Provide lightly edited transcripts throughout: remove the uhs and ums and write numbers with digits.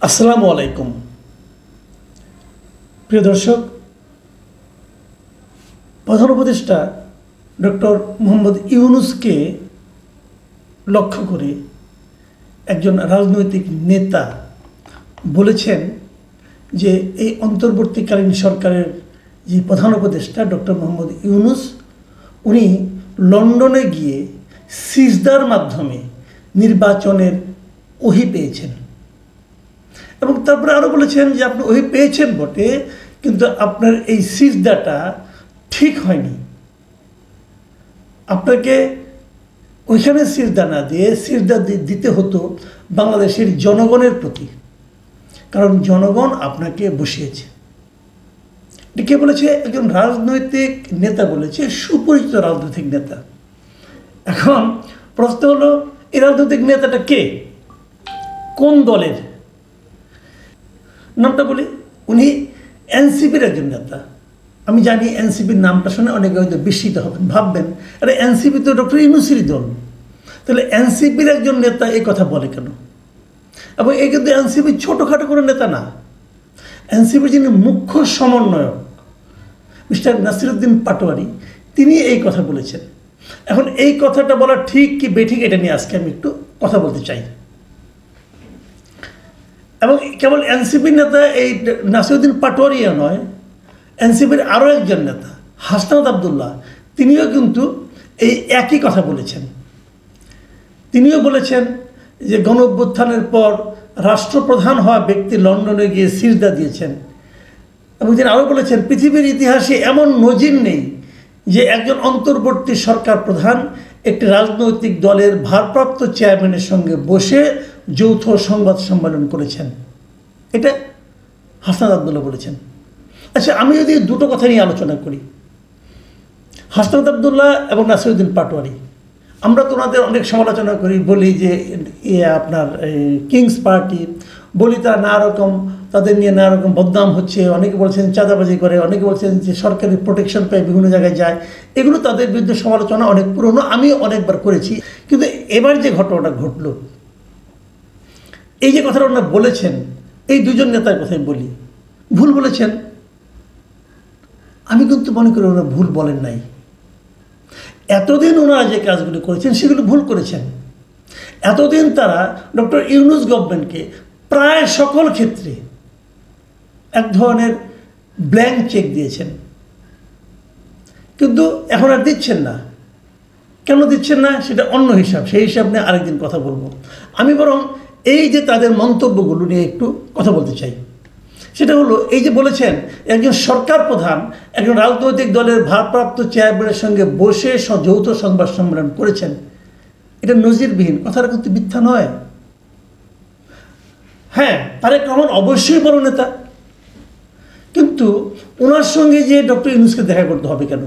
আসসালামু আলাইকুম প্রিয় দর্শক, প্রধান উপদেষ্টা ডক্টর মোহাম্মদ ইউনূসকে লক্ষ্য করে একজন রাজনৈতিক নেতা বলেছেন যে এই অন্তর্বর্তীকালীন সরকারের যে প্রধান উপদেষ্টা ডক্টর মোহাম্মদ ইউনূস উনি লন্ডনে গিয়ে সিজদার মাধ্যমে নির্বাচনের ওহী পেয়েছেন এবং তারপরে আরও বলেছেন যে আপনি ওহী পেয়েছেন বটে, কিন্তু আপনার এই সিজদাটা ঠিক হয়নি। আপনাকে ওইখানে সিজদা না দিয়ে সিজদা দিতে হতো বাংলাদেশের জনগণের প্রতি, কারণ জনগণ আপনাকে বসিয়েছে। এটা কে বলেছে? একজন রাজনৈতিক নেতা বলেছে, সুপরিচিত রাজনৈতিক নেতা। এখন প্রশ্ন হলো, এই রাজনৈতিক নেতাটা কে, কোন দলের? নামটা বলি, উনি এনসিপির একজন নেতা। আমি জানি এনসিপির নামটা শুনে অনেকে হয়তো বিস্মিত হবেন, ভাববেন আরে এনসিপি তো ডক্টর ইউনূসেরই দল, তাহলে এনসিপির একজন নেতা এই কথা বলে কেন? এবং এই কিন্তু এনসিপির ছোটোখাটো কোনো নেতা না। এনসিপির যিনি মুখ্য সমন্বয়ক মিস্টার নাসিরউদ্দিন পাটোয়ারি, তিনি এই কথা বলেছেন। এখন এই কথাটা বলা ঠিক কি বেঠিক, এটা নিয়ে আজকে আমি একটু কথা বলতে চাই। এবং কেবল এনসিপির নেতা এই নাসিরউদ্দিন পাটোয়ারিও নয়, এনসিপির আরও একজন নেতা হাসনাত আবদুল্লাহ, তিনিও কিন্তু এই একই কথা বলেছেন। তিনিও বলেছেন যে গণ অভ্যুত্থানের পর রাষ্ট্রপ্রধান হওয়া ব্যক্তি লন্ডনে গিয়ে সিজদা দিয়েছেন। এবং তিনি আরও বলেছেন, পৃথিবীর ইতিহাসে এমন নজির নেই যে একজন অন্তর্বর্তী সরকার প্রধান একটি রাজনৈতিক দলের ভারপ্রাপ্ত চেয়ারম্যানের সঙ্গে বসে যৌথ সংবাদ সম্মেলন করেছেন। এটা হাসনাত আবদুল্লাহ বলেছেন। আচ্ছা, আমি যদি দুটো কথা নিয়ে আলোচনা করি, হাসনাত আবদুল্লাহ এবং নাসিরউদ্দিন পাটোয়ারি, আমরা তো ওনাদের অনেক সমালোচনা করি, বলি যে আপনার কিংস পার্টি, বলি তারা নানা রকম, তাদের নিয়ে নানা রকম বদনাম হচ্ছে। অনেকে বলছেন চাঁদাবাজি করে, অনেকে বলছেন যে সরকারি প্রোটেকশন পেয়ে বিভিন্ন জায়গায় যায়। এগুলো তাদের বিরুদ্ধে সমালোচনা অনেক পুরনো, আমি অনেকবার করেছি। কিন্তু এবার যে ঘটনাটা ঘটল, এই যে কথাটা ওনারা বলেছেন, এই দুজন নেতার কথাই বলি, ভুল বলেছেন। আমি কিন্তু মনে করি ওনারা ভুল বলেন নাই। এতদিন ওনারা যে কাজগুলো করেছেন সেগুলো ভুল করেছেন। এতদিন তারা ডক্টর ইউনূস গভর্নমেন্টকে প্রায় সকল ক্ষেত্রে এক ধরনের ব্ল্যাঙ্ক চেক দিয়েছেন, কিন্তু এখন আর দিচ্ছেন না। কেন দিচ্ছেন না সেটা অন্য হিসাব, সেই হিসাব নিয়ে আরেকদিন কথা বলবো। আমি বরং এই যে তাদের মন্তব্যগুলো নিয়ে একটু কথা বলতে চাই। সেটা হলো, এই যে বলেছেন একজন সরকার প্রধান একজন রাজনৈতিক দলের ভারপ্রাপ্ত চেয়ারম্যানের সঙ্গে বসে যৌথ সংবাদ সম্মেলন করেছেন, এটা নজিরবিহীন। কথাটা কিন্তু মিথ্যা নয়। হ্যাঁ, তারেক রহমান অবশ্যই বড় নেতা, কিন্তু ওনার সঙ্গে যে ডক্টর ইউনূসকে দেখা করতে হবে কেন?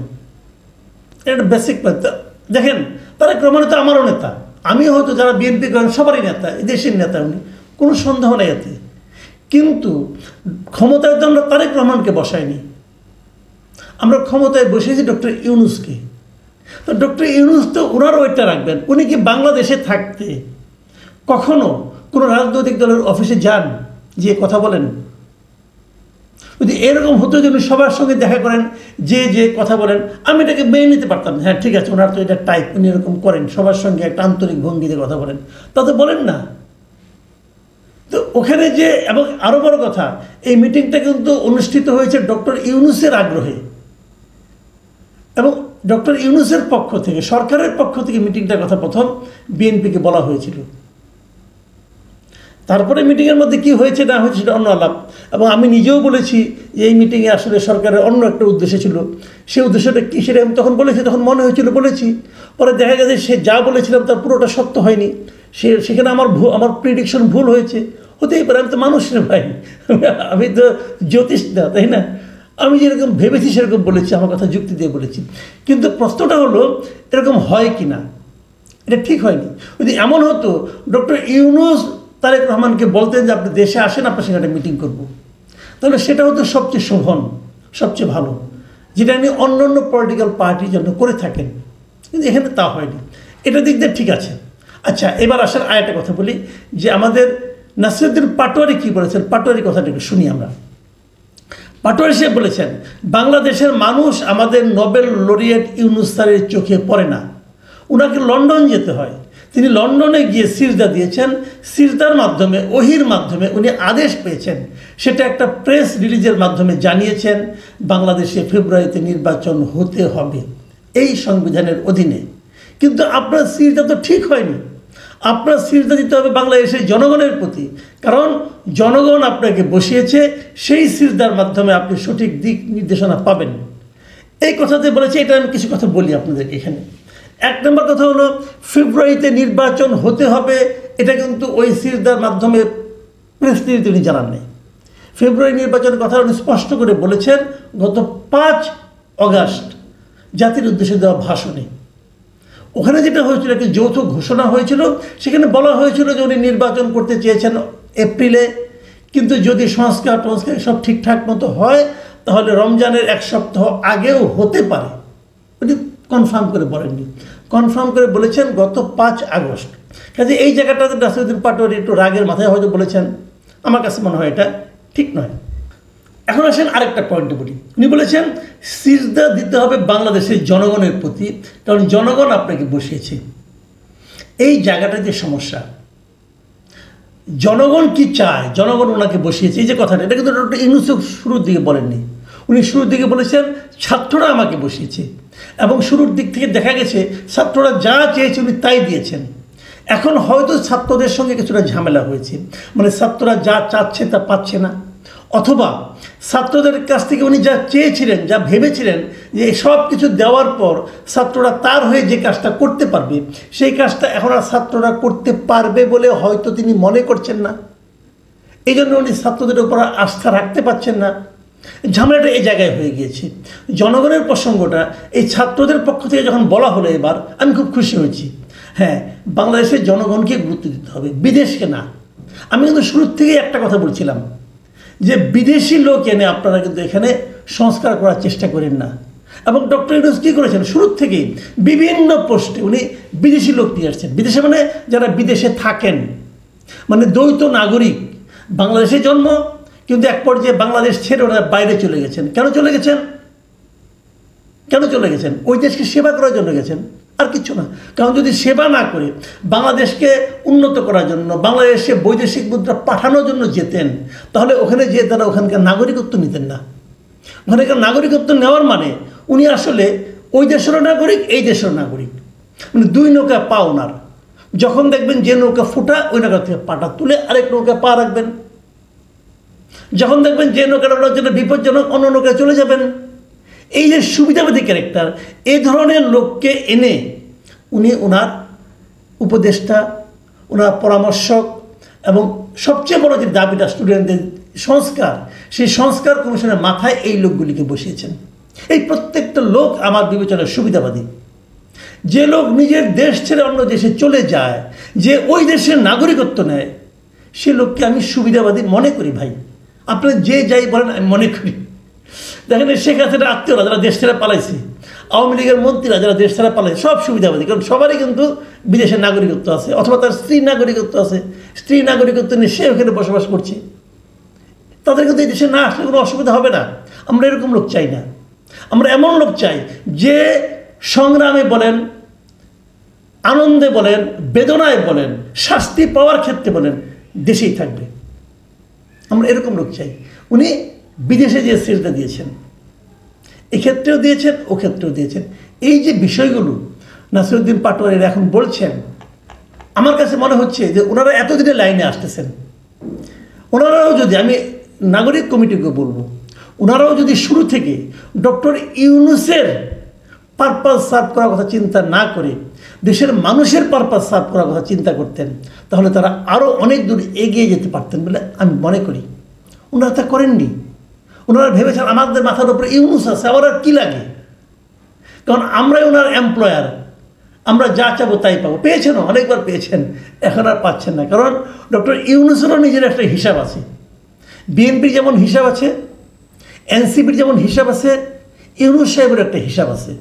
এটা একটা বেসিক। দেখেন, তারেক রহমান তো আমারও নেতা, আমি হয়তো যারা বিএনপি করেন সবারই নেতা, এই দেশের নেতা উনি, কোনো সন্দেহ নেই এতে। কিন্তু ক্ষমতায় তো আমরা তারেক রহমানকে বসাইনি, আমরা ক্ষমতায় বসেছি ডক্টর ইউনূসকে। তো ডক্টর ইউনূস তো ওনার ওইটা রাখবেন। উনি কি বাংলাদেশে থাকতে কখনো কোনো রাজনৈতিক দলের অফিসে যান, যে কথা বলেন? যদি এরকম হতো যে উনি সবার সঙ্গে দেখা করেন, যে কথা বলেন, আমি এটাকে মেনে নিতে পারতাম। হ্যাঁ, ঠিক আছে, ওনার তো এটা টাইপ, উনি এরকম করেন, সবার সঙ্গে একটা আন্তরিক ভঙ্গিতে কথা বলেন, তা তো বলেন না। তো ওখানে যে, এবং আরও বড় কথা, এই মিটিংটা কিন্তু অনুষ্ঠিত হয়েছে ডক্টর ইউনূসের আগ্রহে, এবং ডক্টর ইউনূসের পক্ষ থেকে, সরকারের পক্ষ থেকে মিটিংটার কথা প্রথম বিএনপিকে বলা হয়েছিল। তারপরে মিটিংয়ের মধ্যে কি হয়েছে না হয়েছে সেটা অন্য আলাপ। এবং আমি নিজেও বলেছি যে এই মিটিংয়ে আসলে সরকারের অন্য একটা উদ্দেশ্য ছিল। সেই উদ্দেশ্যটা কী সেটা আমি তখন বলেছি, তখন মনে হয়েছিল বলেছি। পরে দেখা গেছে সে যা বলেছিলাম তার পুরোটা সত্য হয়নি, সেখানে আমার প্রিডিকশন ভুল হয়েছে। হতেই পারে, আমি তো মানুষের ভাই, আমি তো জ্যোতিষ না, তাই না? আমি যেরকম ভেবেছি সেরকম বলেছি, আমার কথা যুক্তি দিয়ে বলেছি। কিন্তু প্রশ্নটা হলো, এরকম হয় কি না? এটা ঠিক হয়নি। যদি এমন হতো ডক্টর ইউনূস তারেক রহমানকে বলতেন যে আপনি দেশে আসেন, আপনার সঙ্গে একটা মিটিং করবো, তাহলে সেটা হতো সবচেয়ে শোভন, সবচেয়ে ভালো, যেটা নিয়ে অন্য অন্য পলিটিক্যাল পার্টির জন্য করে থাকেন। কিন্তু এখানে তা হয়নি। এটা দিক দিয়ে ঠিক আছে। আচ্ছা, এবার আসার আরেকটা কথা বলি, যে আমাদের নাসিরউদ্দিন পাটোয়ারি কি বলেছেন, পাটোয়ারি কথাটা একটু শুনি আমরা। পাটোয়ারি সাহেব বলেছেন, বাংলাদেশের মানুষ আমাদের নোবেল লরিয়েট ইউনূস স্যারের চোখে পড়ে না, ওনাকে লন্ডন যেতে হয়। তিনি লন্ডনে গিয়ে সিজদা দিয়েছেন, সিজদার মাধ্যমে ওহির মাধ্যমে উনি আদেশ পেয়েছেন, সেটা একটা প্রেস রিলিজের মাধ্যমে জানিয়েছেন বাংলাদেশে ফেব্রুয়ারিতে নির্বাচন হতে হবে এই সংবিধানের অধীনে। কিন্তু আপনার সিজদা তো ঠিক হয়নি, আপনার সিজদা দিতে হবে বাংলাদেশের জনগণের প্রতি, কারণ জনগণ আপনাকে বসিয়েছে, সেই সিজদার মাধ্যমে আপনি সঠিক দিক নির্দেশনা পাবেন। এই কথাতে বলেছে, এটা আমি কিছু কথা বলি আপনাদেরকে এখানে। এক নম্বর কথা হলো, ফেব্রুয়ারিতে নির্বাচন হতে হবে, এটা কিন্তু ওই সিজদার মাধ্যমে প্রেস রিলিজে উনি জানান নেই। ফেব্রুয়ারি নির্বাচনের কথা উনি স্পষ্ট করে বলেছেন গত 5 অগাস্ট জাতির উদ্দেশ্যে দেওয়া ভাষণে। ওখানে যেটা হয়েছিল, একটি যৌথ ঘোষণা হয়েছিল, সেখানে বলা হয়েছিল যে উনি নির্বাচন করতে চেয়েছেন এপ্রিলে, কিন্তু যদি সংস্কার সব ঠিকঠাক মতো হয় তাহলে রমজানের 1 সপ্তাহ আগেও হতে পারে। উনি কনফার্ম করে বলেননি, কনফার্ম করে বলেছেন গত 5 আগস্ট। কাজে এই জায়গাটাতে নাসিরউদ্দিন পাটোয়ারি একটু রাগের মাথায় হয়তো বলেছেন, আমার কাছে মনে হয় এটা ঠিক নয়। এখন আসেন আরেকটা পয়েন্টে বলি। উনি বলেছেন সিজদা দিতে হবে বাংলাদেশের জনগণের প্রতি, কারণ জনগণ আপনাকে বসিয়েছে। এই জায়গাটা যে সমস্যা, জনগণ কি চায়, জনগণ ওনাকে বসিয়েছে, এই যে কথাটা, এটা কিন্তু ডক্টর ইউনূস শুরুর দিকে বলেননি। উনি শুরুর দিকে বলেছেন ছাত্ররা আমাকে বসিয়েছে, এবং শুরুর দিক থেকে দেখা গেছে ছাত্ররা যা চেয়েছে উনি তাই দিয়েছেন। এখন হয়তো ছাত্রদের সঙ্গে কিছুটা ঝামেলা হয়েছে, মানে ছাত্ররা যা চাচ্ছে তা পাচ্ছে না, অথবা ছাত্রদের কাছ থেকে উনি যা চেয়েছিলেন, যা ভেবেছিলেন যে সব কিছু দেওয়ার পর ছাত্ররা তার হয়ে যে কাজটা করতে পারবে, সেই কাজটা এখন আর ছাত্ররা করতে পারবে বলে হয়তো তিনি মনে করছেন না। এই জন্য উনি ছাত্রদের উপর আস্থা রাখতে পারছেন না। ঝামেলাটা এই জায়গায় হয়ে গিয়েছে। জনগণের প্রসঙ্গটা এই ছাত্রদের পক্ষ থেকে যখন বলা হলো, এবার আমি খুব খুশি হয়েছি। হ্যাঁ, বাংলাদেশের জনগণকে গুরুত্ব দিতে হবে, বিদেশকে না। আমি কিন্তু শুরুর থেকেই একটা কথা বলছিলাম যে বিদেশি লোক এনে আপনারা কিন্তু এখানে সংস্কার করার চেষ্টা করেন না। এবং ডক্টর ইউনূস কী করেছেন, শুরুর থেকেই বিভিন্ন পোস্টে উনি বিদেশি লোক নিয়ে আসছেন। বিদেশে মানে যারা বিদেশে থাকেন, মানে দ্বৈত নাগরিক, বাংলাদেশে জন্ম কিন্তু এক পর্যায়ে বাংলাদেশ ছেড়ে ওরা বাইরে চলে গেছেন। কেন চলে গেছেন? কেন চলে গেছেন? ওই দেশকে সেবা করার জন্য গেছেন, আর কিছু না। কারণ যদি সেবা না করে বাংলাদেশকে উন্নত করার জন্য, বাংলাদেশে বৈদেশিক মুদ্রা পাঠানোর জন্য যেতেন, তাহলে ওখানে যেয়ে তারা ওখানকার নাগরিকত্ব নিতেন না। ওখানকার নাগরিকত্ব নেওয়ার মানে উনি আসলে ওই দেশেরও নাগরিক, এই দেশের নাগরিক, মানে 2 নৌকা পা ওনার। যখন দেখবেন যে নৌকা ফুটা, ওই নৌকা থেকে পাটা তুলে আরেক নৌকা পা রাখবেন। যখন দেখবেন যে নৌকাটা ওনার জন্য বিপজ্জনক, অন্য নৌকায় চলে যাবেন। এই যে সুবিধাবাদী ক্যারেক্টার, এই ধরনের লোককে এনে উনি ওনার উপদেষ্টা, ওনার পরামর্শক, এবং সবচেয়ে বড় যে দাবিটা স্টুডেন্টদের সংস্কার, সেই সংস্কার কমিশনের মাথায় এই লোকগুলিকে বসিয়েছেন। এই প্রত্যেকটা লোক আমার বিবেচনায় সুবিধাবাদী। যে লোক নিজের দেশ ছেড়ে অন্য দেশে চলে যায়, যে ওই দেশের নাগরিকত্ব নেয়, সে লোককে আমি সুবিধাবাদী মনে করি। ভাই, আপনারা যে যাই বলেন, আমি মনে করি। দেখেন, শেখ হাসিনার আত্মীয়রা যারা দেশ ছেড়ে পালাইছে, আওয়ামী লীগের মন্ত্রীরা যারা দেশ ছেড়ে পালাইছে, সব সুবিধাবাদী। কারণ সবারই কিন্তু বিদেশের নাগরিকত্ব আছে, অথবা তার স্ত্রীর নাগরিকত্ব আছে। স্ত্রীর নাগরিকত্ব নিয়ে সে ওখানে বসবাস করছে। তাদের কিন্তু এই দেশে না আসলে কোনো অসুবিধা হবে না। আমরা এরকম লোক চাই না। আমরা এমন লোক চাই যে সংগ্রামে বলেন, আনন্দে বলেন, বেদনায় বলেন, শাস্তি পাওয়ার ক্ষেত্রে বলেন, দেশেই থাকবে। আমরা এরকম লোক চাই। উনি বিদেশে যে সিজদা দিয়েছেন, এক্ষেত্রেও দিয়েছেন, ও ক্ষেত্রেও দিয়েছেন। এই যে বিষয়গুলো নাসিরউদ্দিন পাটোয়ারি এখন বলছেন, আমার কাছে মনে হচ্ছে যে ওনারা এতদিনে লাইনে আসতেছেন। ওনারাও যদি, আমি নাগরিক কমিটিকে বলবো, ওনারাও যদি শুরু থেকে ডক্টর ইউনূসের পারপাস সার্ভ করার কথা চিন্তা না করে দেশের মানুষের পারপাস সার্ভ করার কথা চিন্তা করতেন, তাহলে তারা আরও অনেক দূর এগিয়ে যেতে পারতেন বলে আমি মনে করি। ওনারা তা করেননি। ওনারা ভেবেছেন আমাদের মাথার উপরে ইউনূস আছে, আবার আর কী লাগে, কারণ আমরাই ওনার এমপ্লয়ার, আমরা যা চাবো তাই পাবো। পেয়েছেনও, অনেকবার পেয়েছেন, এখন আর পাচ্ছেন না। কারণ ডক্টর ইউনূসেরও নিজের একটা হিসাব আছে। বিএনপির যেমন হিসাব আছে, এনসিপির যেমন হিসাব আছে, ইউনূস সাহেবের একটা হিসাব আছে।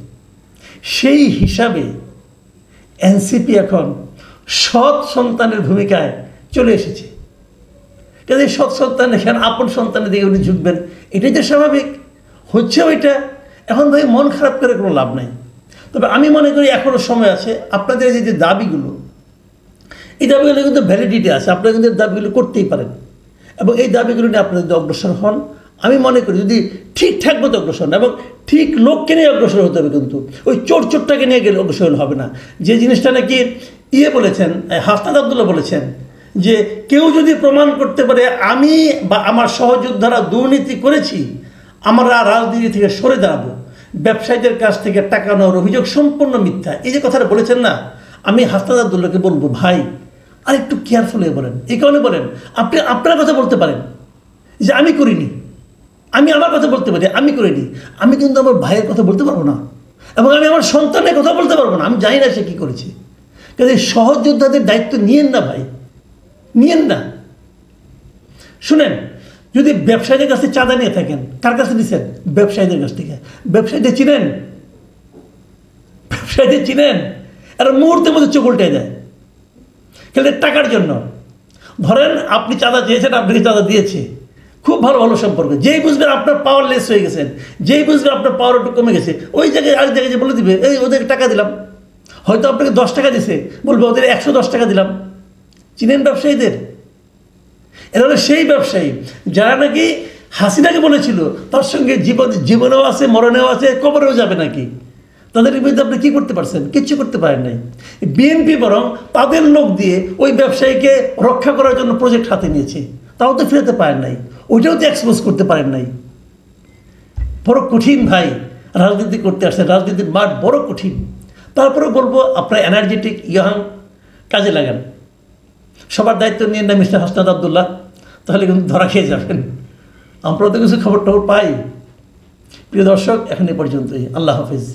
সেই হিসাবে এনসিপি এখন সৎ সন্তানের ভূমিকায় চলে এসেছে। কাজে সৎ সন্তান এখানে আপন সন্তানের দিকে উনি ঝুঁকবেন, এটাই তো স্বাভাবিক হচ্ছে ওইটা। এখন ভাই মন খারাপ করে কোনো লাভ নাই। তবে আমি মনে করি এখনও সময় আছে, আপনাদের এই যে দাবিগুলো, এই দাবিগুলো কিন্তু ভ্যালিডিটি আছে, আপনারা কিন্তু দাবিগুলো করতেই পারেন এবং এই দাবিগুলো নিয়ে আপনারা যদি অগ্রসর হন, আমি মনে করি যদি ঠিকঠাক মতো অগ্রসর হন এবং ঠিক লোককে নিয়ে অগ্রসর হতে হবে, কিন্তু ওই চোরটাকে নিয়ে গেলে অগ্রসর হবে না। যে জিনিসটা নাকি বলেছেন, হাসনাত আব্দুল্লাহ বলেছেন যে কেউ যদি প্রমাণ করতে পারে আমি বা আমার সহযোদ্ধারা দুর্নীতি করেছি, আমরা রাজনীতি থেকে সরে দাঁড়াবো, ব্যবসায়ীদের কাছ থেকে টাকা নেওয়ার অভিযোগ সম্পূর্ণ মিথ্যা, এই যে কথাটা বলেছেন না, আমি হাসনাত আব্দুল্লাহকে বলবো ভাই আর একটু কেয়ারফুল হয়ে বলেন। এই কারণে বলেন, আপনি আপনার কথা বলতে পারেন যে আমি করিনি, আমি আমার কথা বলতে পারি আমি করিনি, আমি কিন্তু আমার ভাইয়ের কথা বলতে পারবো না এবং আমি আমার সন্তানের কথা বলতে পারবো না, আমি জানি না সে কী করেছে। কাজে সহযোদ্ধাদের দায়িত্ব নিয়েন না ভাই, নিয়েন না। শুনেন, যদি ব্যবসায়ীদের কাছে চাঁদা নিয়ে থাকেন, কার কাছে দিচ্ছেন? ব্যবসায়ীদের কাছ থেকে। ব্যবসায়ীদের চিনেন? ব্যবসায়ীদের চিনেন? আর মুহূর্তের মধ্যে চোখ উল্টে যায় কিন্তু টাকার জন্য। ধরেন আপনি চাঁদা চেয়েছেন, আপনাকে চাঁদা দিয়েছে, খুব ভালো ভালো সম্পর্ক, যেই বুঝবেন আপনার পাওয়ার লেস হয়ে গেছেন, যেই বুঝবেন আপনার পাওয়ার একটু কমে গেছে, ওই জায়গায় আরেক জায়গায় যে বলে দিবে এই ওদেরকে টাকা দিলাম, হয়তো আপনাকে 10 টাকা দিছে, বলবে ওদের 110 টাকা দিলাম। চিনেন ব্যবসায়ীদের? এরা হলো সেই ব্যবসায়ী যারা নাকি হাসিনাকে বলেছিল তার সঙ্গে জীবনেও আছে, মরণেও আছে, কবরেও যাবে নাকি। তাদের বিরুদ্ধে আপনি কী করতে পারছেন? কিচ্ছু করতে পারেন নাই। বিএনপি বরং তাদের লোক দিয়ে ওই ব্যবসায়ীকে রক্ষা করার জন্য প্রজেক্ট হাতে নিয়েছে, তাও তো ফেরাতে পারেন নাই, ওইটাও তো এক্সপোজ করতে পারেন নাই। বড় কঠিন ভাই রাজনীতি করতে আসছে, রাজনীতির মাঠ বড় কঠিন। তারপরে বলবো আপনার এনার্জেটিক ইয়াং কাজে লাগান, সবার দায়িত্ব নিয়ে না মিস্টার হাসনাত আব্দুল্লাহ, তাহলে কিন্তু ধরা খেয়ে যাবেন। আমরা তো কিছু খবর টবর পাই। প্রিয় দর্শক, এখন এ পর্যন্তই। আল্লাহ হাফিজ।